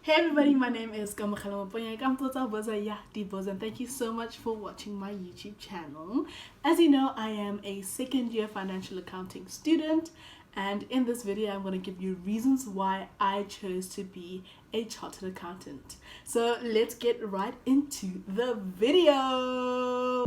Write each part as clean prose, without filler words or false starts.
Hey everybody, my name is Hellooooooooo, and thank you so much for watching my YouTube channel. As you know, I am a second year financial accounting student, and in this video I'm going to give you reasons why I chose to be a chartered accountant. So let's get right into the video.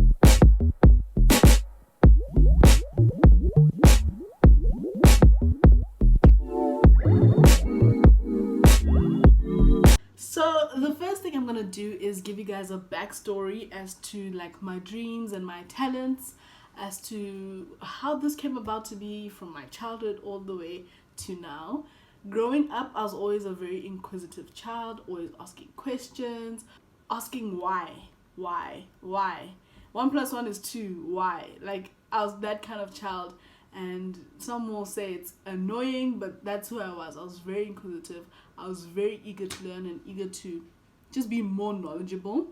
So the first thing I'm gonna do is give you guys a backstory as to like my dreams and my talents, as to how this came about to be from my childhood all the way to now. Growing up, I was always a very inquisitive child, always asking questions, asking why. 1 + 1 is 2, why? Like, I was that kind of child, and some will say it's annoying, but that's who I was. I was very inquisitive. I was very eager to learn and eager to just be more knowledgeable.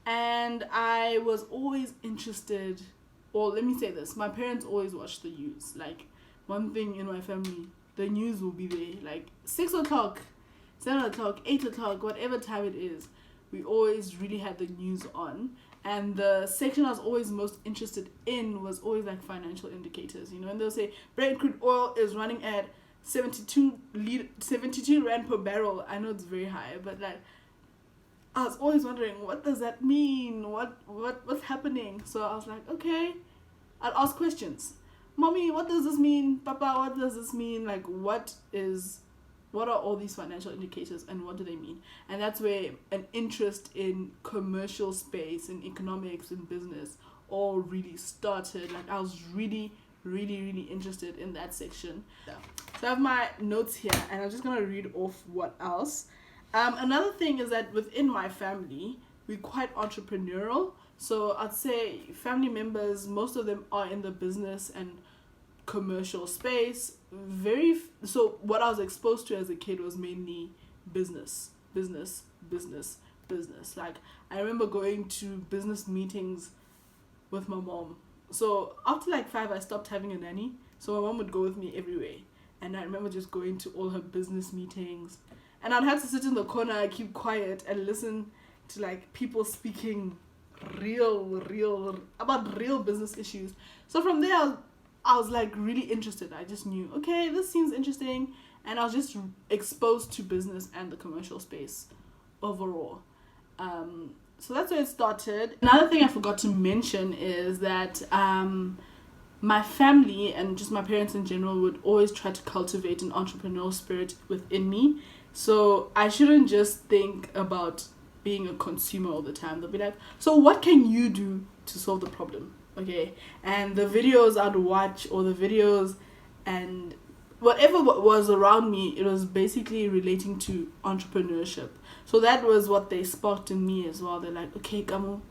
And I was always interested, or let me say this, my parents always watched the news. Like, one thing in my family, the news will be there. Like 6 o'clock, 7 o'clock, 8 o'clock, whatever time it is, we always really had the news on. And the section I was always most interested in was always like financial indicators, you know, and they'll say Brent crude oil is running at 72 rand per barrel. I know it's very high, but like I was always wondering, what does that mean? What's happening? So I was like, okay, I'd ask questions. Mommy, what does this mean? Papa, what does this mean? Like, what are all these financial indicators and what do they mean? And that's where an interest in commercial space, in economics, in business all really started. Like, I was really interested in that section. So I have my notes here and I'm just going to read off what else. Another thing is that within my family, we're quite entrepreneurial. So I'd say family members, most of them are in the business and commercial space. So what I was exposed to as a kid was mainly business. Like, I remember going to business meetings with my mom. So after like 5, I stopped having a nanny, so my mom would go with me everywhere, and I remember just going to all her business meetings, and I'd have to sit in the corner, keep quiet, and listen to like people speaking about real business issues. So from there I was like really interested. I just knew, okay, this seems interesting, and I was just exposed to business and the commercial space overall. So that's where it started. Another thing I forgot to mention is that my family and just my parents in general would always try to cultivate an entrepreneurial spirit within me. So I shouldn't just think about being a consumer all the time. They'll be like, so what can you do to solve the problem? Okay, and the videos I'd watch, or the videos and whatever was around me, it was basically relating to entrepreneurship. So that was what they sparked in me as well. They're like, okay, Gamu,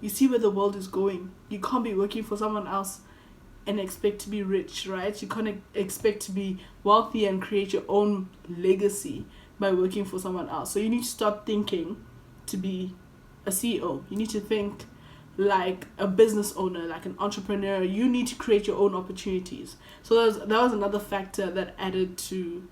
you see where the world is going. You can't be working for someone else and expect to be rich, right? You can't expect to be wealthy and create your own legacy by working for someone else. So you need to start thinking to be a CEO. You need to think like a business owner, like an entrepreneur. You need to create your own opportunities. So that was another factor that added to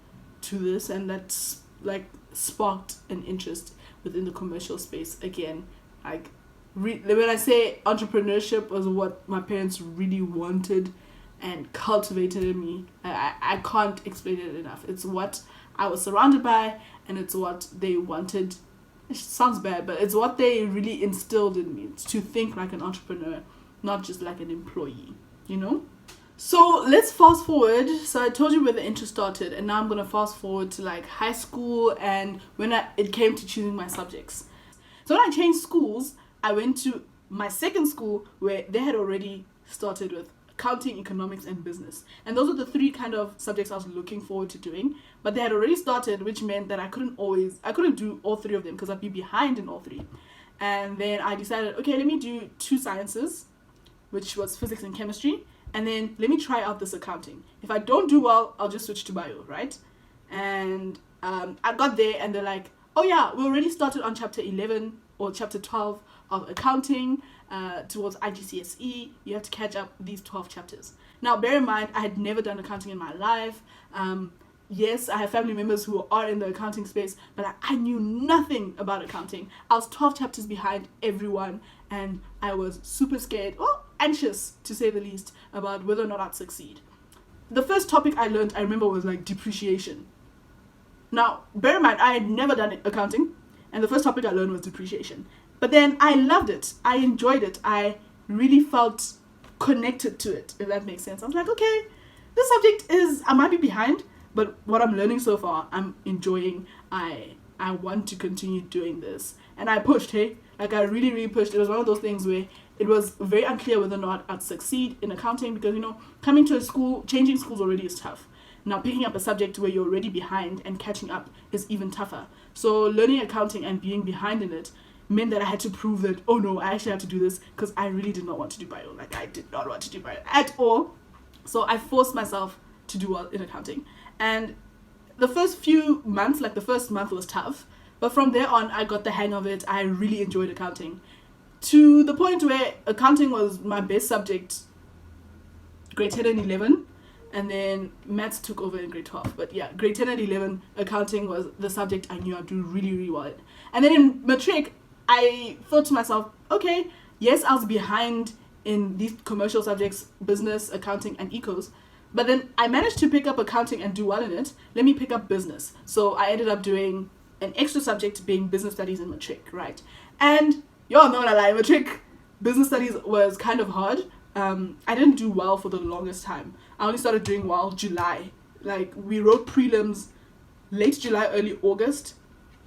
this, and that's like sparked an interest within the commercial space again. Like when I say entrepreneurship was what my parents really wanted and cultivated in me, I can't explain it enough. It's what I was surrounded by, and it's what they wanted. It sounds bad, but it's what they really instilled in me. It's to think like an entrepreneur, not just like an employee, you know? So let's fast forward. So I told you where the interest started, and now I'm going to fast forward to like high school and when it came to choosing my subjects. So when I changed schools, I went to my second school where they had already started with accounting, economics, and business. And those are the 3 kind of subjects I was looking forward to doing. But they had already started, which meant that I couldn't do all 3 of them because I'd be behind in all 3. And then I decided, okay, let me do 2 sciences, which was physics and chemistry. And then let me try out this accounting. If I don't do well, I'll just switch to bio, right? And I got there and they're like, oh yeah, we already started on chapter 11 or chapter 12 of accounting. Towards IGCSE, you have to catch up these 12 chapters. Now, bear in mind, I had never done accounting in my life. yes, I have family members who are in the accounting space, but I knew nothing about accounting. I was 12 chapters behind everyone, and I was super scared, or anxious to say the least, about whether or not I'd succeed. The first topic I learned, I remember, was like depreciation. Now, bear in mind, I had never done accounting, and the first topic I learned was depreciation. But then I loved it. I enjoyed it. I really felt connected to it, if that makes sense. I was like, okay, this subject I might be behind, but what I'm learning so far, I'm enjoying. I want to continue doing this. And I pushed, hey? Like, I really, really pushed. It was one of those things where it was very unclear whether or not I'd succeed in accounting because, coming to a school, changing schools already is tough. Now, picking up a subject where you're already behind and catching up is even tougher. So learning accounting and being behind in it meant that I had to prove that, oh no, I actually have to do this because I really did not want to do bio. Like, I did not want to do bio at all. So I forced myself to do well in accounting. And the first few months, like the first month was tough. But from there on, I got the hang of it. I really enjoyed accounting. To the point where accounting was my best subject grade 10 and 11. And then maths took over in grade 12. But yeah, grade 10 and 11, accounting was the subject I knew I'd do really, really well in. And then in matric, I thought to myself, okay, yes, I was behind in these commercial subjects, business, accounting, and ecos. But then I managed to pick up accounting and do well in it. Let me pick up business. So I ended up doing an extra subject being business studies in matric, right? And y'all know that, like, matric business studies was kind of hard. I didn't do well for the longest time. I only started doing well July. Like, we wrote prelims late July, early August,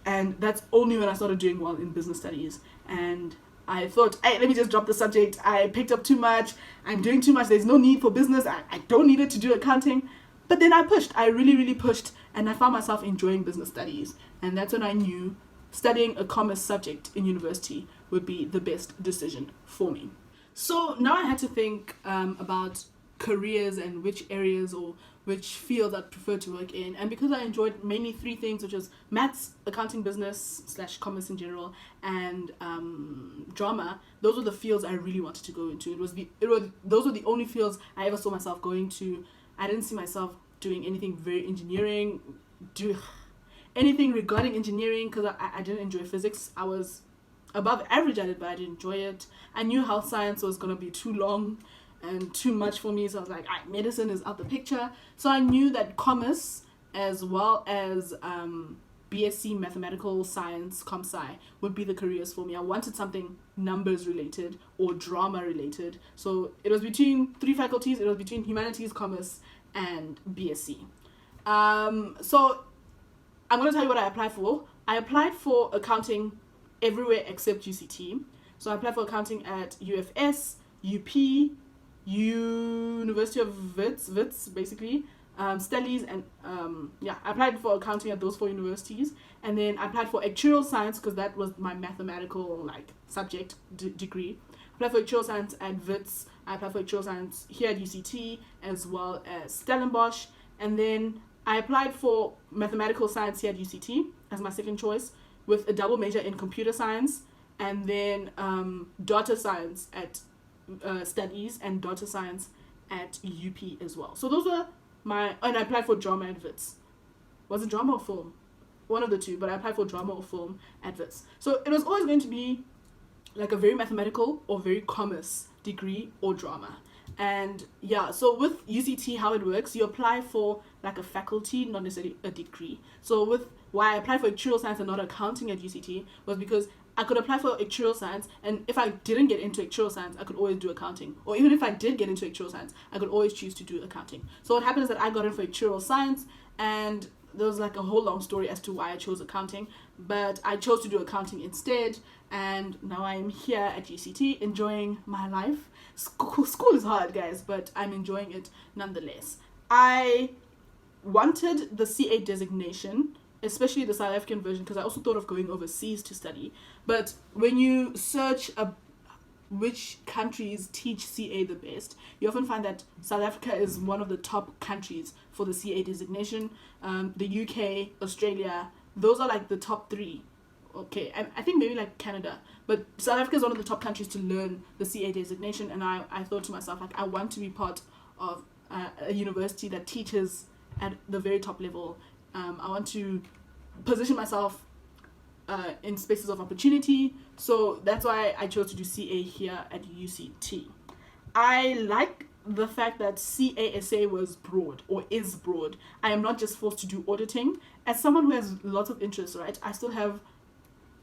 and that's only when I started doing well in business studies. And I thought, hey, let me just drop the subject. I picked up too much. I'm doing too much. There's no need for business. I don't need it to do accounting. But then I pushed. I really, really pushed, and I found myself enjoying business studies. And that's when I knew studying a commerce subject in university would be the best decision for me. So now I had to think about careers and which areas or which fields I'd prefer to work in. And because I enjoyed mainly three things, which was maths, accounting, business / commerce in general, and drama, those were the fields I really wanted to go into. Those were the only fields I ever saw myself going to. I didn't see myself doing anything very engineering, anything regarding engineering, because I didn't enjoy physics. I was above average at it, but I didn't enjoy it. I knew health science was going to be too long and too much for me, so I was like, medicine is out the picture. So I knew that commerce as well as BSc mathematical science, comp-sci, would be the careers for me. I wanted something numbers related or drama related. So it was between three faculties. It was between humanities, commerce, and BSc. So I'm going to tell you what I applied for. I applied for accounting everywhere except UCT. So I applied for accounting at UFS, UP, University of Wits basically, Stellies, and I applied for accounting at those four universities. And then I applied for actuarial science because that was my mathematical subject degree. I applied for actuarial science at Wits. I applied for actuarial science here at UCT as well as Stellenbosch. And then I applied for mathematical science here at UCT as my second choice, with a double major in computer science, and then data science at Studies and data science at UP as well. So those were and I applied for drama at Wits. Was it drama or film? One of the two, but I applied for drama or film at Wits. So it was always going to be like a very mathematical or very commerce degree or drama. And yeah, so with UCT, how it works, you apply for like a faculty, not necessarily a degree. So with why I applied for actuarial science and not accounting at UCT was because I could apply for actuarial science, and if I didn't get into actuarial science, I could always do accounting. Or even if I did get into actuarial science, I could always choose to do accounting. So what happened is that I got in for actuarial science, and there was like a whole long story as to why I chose accounting, but I chose to do accounting instead, and now I'm here at UCT enjoying my life. School is hard, guys, but I'm enjoying it nonetheless. I wanted the C8 designation, especially the South African version, because I also thought of going overseas to study. But when you search which countries teach CA the best, you often find that South Africa is one of the top countries for the CA designation. The UK, Australia, those are like the top three. Okay, I think maybe like Canada, but South Africa is one of the top countries to learn the CA designation, and I thought to myself, like, I want to be part of a university that teaches at the very top level. I want to position myself in spaces of opportunity. So that's why I chose to do CA here at UCT. I like the fact that CASA was broad, or is broad. I am not just forced to do auditing. As someone who has lots of interests, right, I still have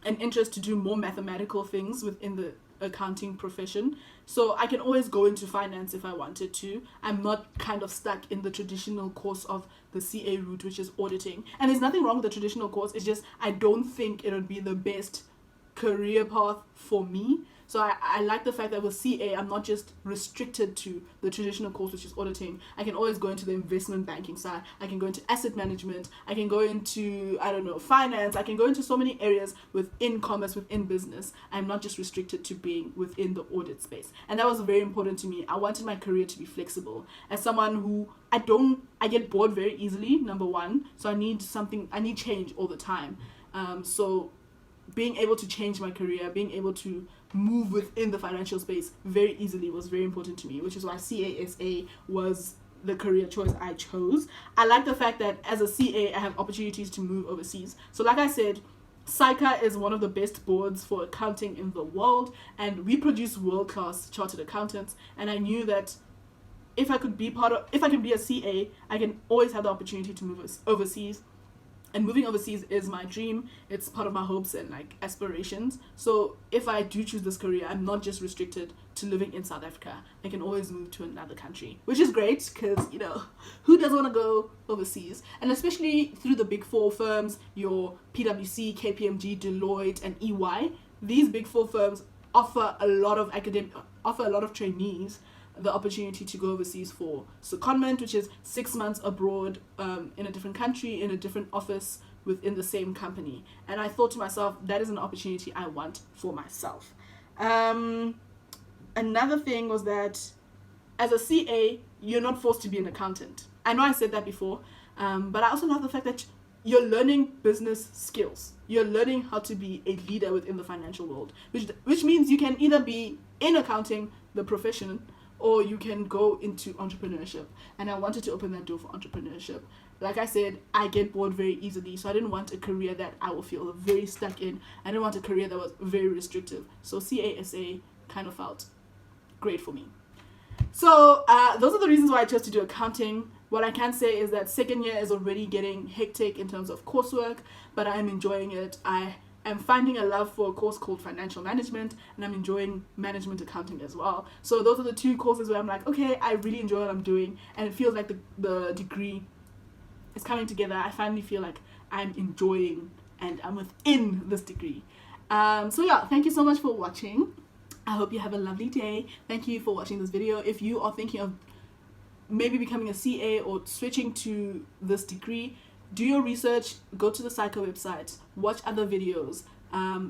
an interest to do more mathematical things within the accounting profession. So I can always go into finance if I wanted to. I'm not kind of stuck in the traditional course of the CA route, which is auditing. And there's nothing wrong with the traditional course. It's just I don't think it would be the best career path for me. So I like the fact that with CA, I'm not just restricted to the traditional course, which is auditing. I can always go into the investment banking side. I can go into asset management. I can go into, I don't know, finance. I can go into so many areas within commerce, within business. I'm not just restricted to being within the audit space. And that was very important to me. I wanted my career to be flexible. As someone who I get bored very easily, number one. So I need change all the time. So being able to change my career, being able to move within the financial space very easily was very important to me, which is why CASA was the career choice I chose. I like the fact that as a CA, I have opportunities to move overseas. So like I said, SICA is one of the best boards for accounting in the world, and we produce world-class chartered accountants. And I knew that if I could be a CA, I can always have the opportunity to move overseas. And moving overseas is my dream. It's part of my hopes and like aspirations. So if I do choose this career, I'm not just restricted to living in South Africa. I can always move to another country, which is great because, you know, who doesn't want to go overseas? And especially through the big four firms, your PwC, KPMG, Deloitte, and EY, these big four firms offer a lot of trainees the opportunity to go overseas for secondment, which is 6 months abroad in a different country, in a different office within the same company. And I thought to myself, that is an opportunity I want for myself. Another thing was that as a CA, you're not forced to be an accountant. I know I said that before, but I also love the fact that you're learning business skills. You're learning how to be a leader within the financial world, which means you can either be in accounting, the profession, or you can go into entrepreneurship. And I wanted to open that door for entrepreneurship. Like I said, I get bored very easily, so I didn't want a career that I will feel very stuck in. I didn't want a career that was very restrictive. So CASA kind of felt great for me. So those are the reasons why I chose to do accounting. What I can say is that second year is already getting hectic in terms of coursework, but I am enjoying it. I'm finding a love for a course called financial management, and I'm enjoying management accounting as well. So those are the two courses where I'm like, okay, I really enjoy what I'm doing, and it feels like the degree is coming together. I finally feel like I'm enjoying and I'm within this degree. So yeah, thank you so much for watching. I hope you have a lovely day. Thank you for watching this video. If you are thinking of maybe becoming a CA or switching to this degree, do your research, go to the SICA website, watch other videos.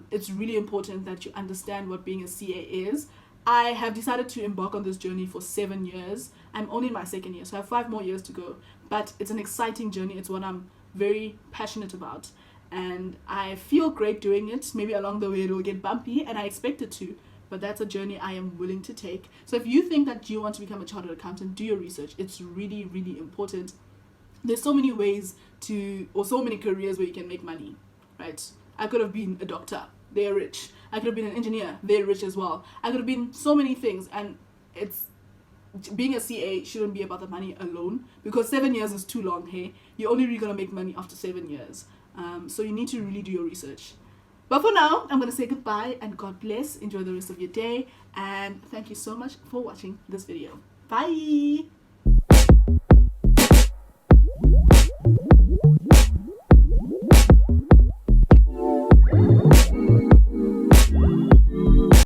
It's really important that you understand what being a CA is. I have decided to embark on this journey for 7 years. I'm only in my second year, so I have 5 more years to go. But it's an exciting journey. It's what I'm very passionate about. And I feel great doing it. Maybe along the way it will get bumpy, and I expect it to. But that's a journey I am willing to take. So if you think that you want to become a chartered accountant, do your research. It's really, really important. There's so many ways or so many careers where you can make money, right? I could have been a doctor, they're rich. I could have been an engineer, they're rich as well. I could have been so many things, and being a CA shouldn't be about the money alone, because 7 years is too long, hey? You're only really gonna make money after 7 years. So you need to really do your research. But for now, I'm gonna say goodbye and God bless. Enjoy the rest of your day, and thank you so much for watching this video. Bye!